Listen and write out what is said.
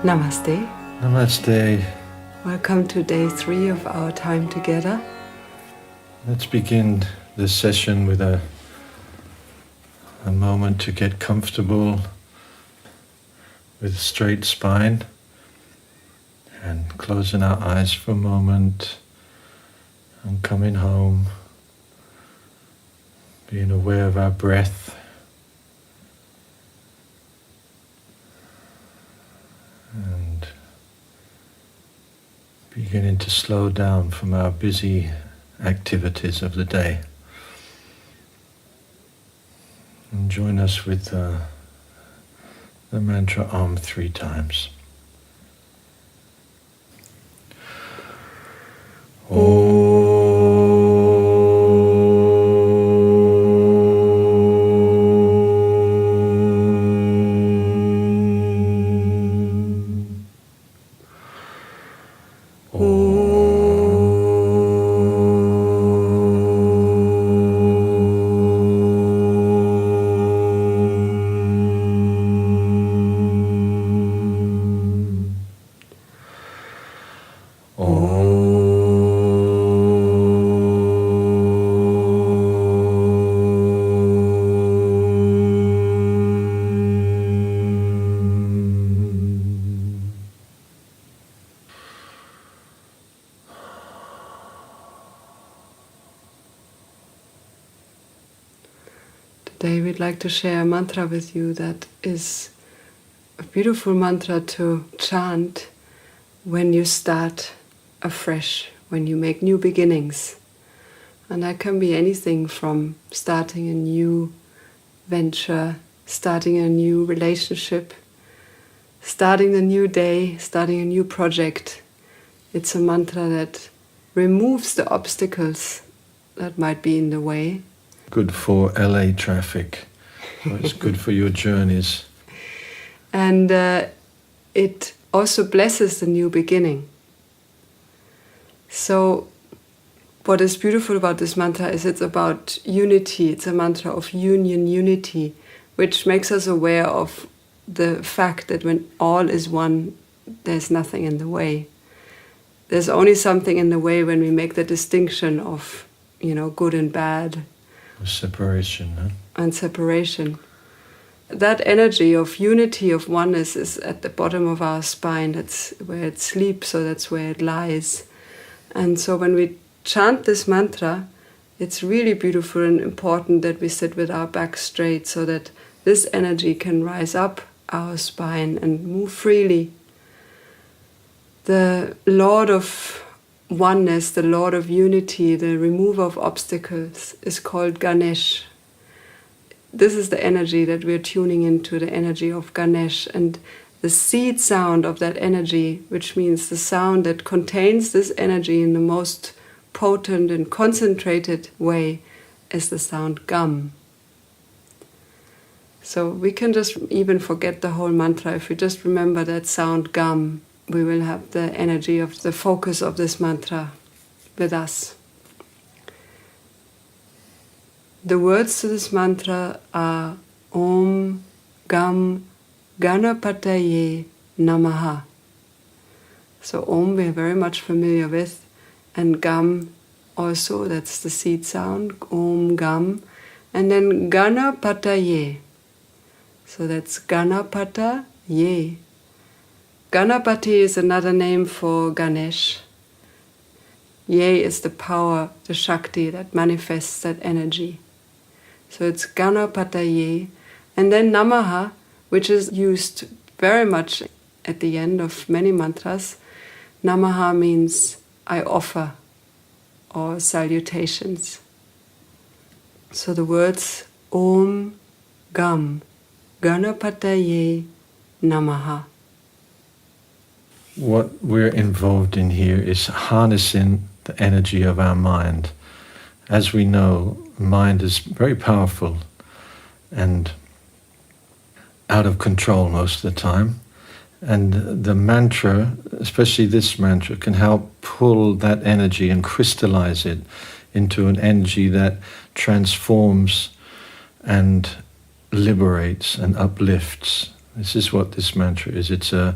Namaste. Namaste. Welcome to day 3 of our time together. Let's begin this session with a moment to get comfortable with a straight spine and closing our eyes for a moment and coming home, being aware of our breath. And beginning to slow down from our busy activities of the day. And join us with the mantra Om 3 times. Today we'd like to share a mantra with you that is a beautiful mantra to chant when you start afresh, when you make new beginnings. And that can be anything from starting a new venture, starting a new relationship, starting a new day, starting a new project. It's a mantra that removes the obstacles that might be in the way. Good for LA traffic. So it's good for your journeys. And it also blesses the new beginning. So what is beautiful about this mantra is it's about unity. It's a mantra of union, unity, which makes us aware of the fact that when all is one, there's nothing in the way. There's only something in the way when we make the distinction of, good and bad. Separation, huh? And separation. That energy of unity, of oneness is at the bottom of our spine. That's where it sleeps, so that's where it lies. And so when we chant this mantra, it's really beautiful and important that we sit with our back straight so that this energy can rise up our spine and move freely. The Lord of oneness, the Lord of unity, the remover of obstacles is called Ganesh. This is the energy that we're tuning into, the energy of Ganesh, and the seed sound of that energy, which means the sound that contains this energy in the most potent and concentrated way, is the sound Gam. So we can just even forget the whole mantra. If we just remember that sound Gam, we will have the energy of the focus of this mantra with us. The words to this mantra are Om Gam Ganapatayei Namaha. So Om we are very much familiar with, and Gam also, that's the seed sound, Om Gam, and then Ganapatayei. So that's Ganapatayei. Ganapati is another name for Ganesh. Ye is the power, the Shakti that manifests that energy. So it's Ganapatayei. And then Namaha, which is used very much at the end of many mantras. Namaha means I offer, or salutations. So the words Om Gam Ganapatayei Namaha. What we're involved in here is harnessing the energy of our mind. As we know, mind is very powerful and out of control most of the time. And the mantra, especially this mantra, can help pull that energy and crystallize it into an energy that transforms and liberates and uplifts. This is what this mantra is. It's a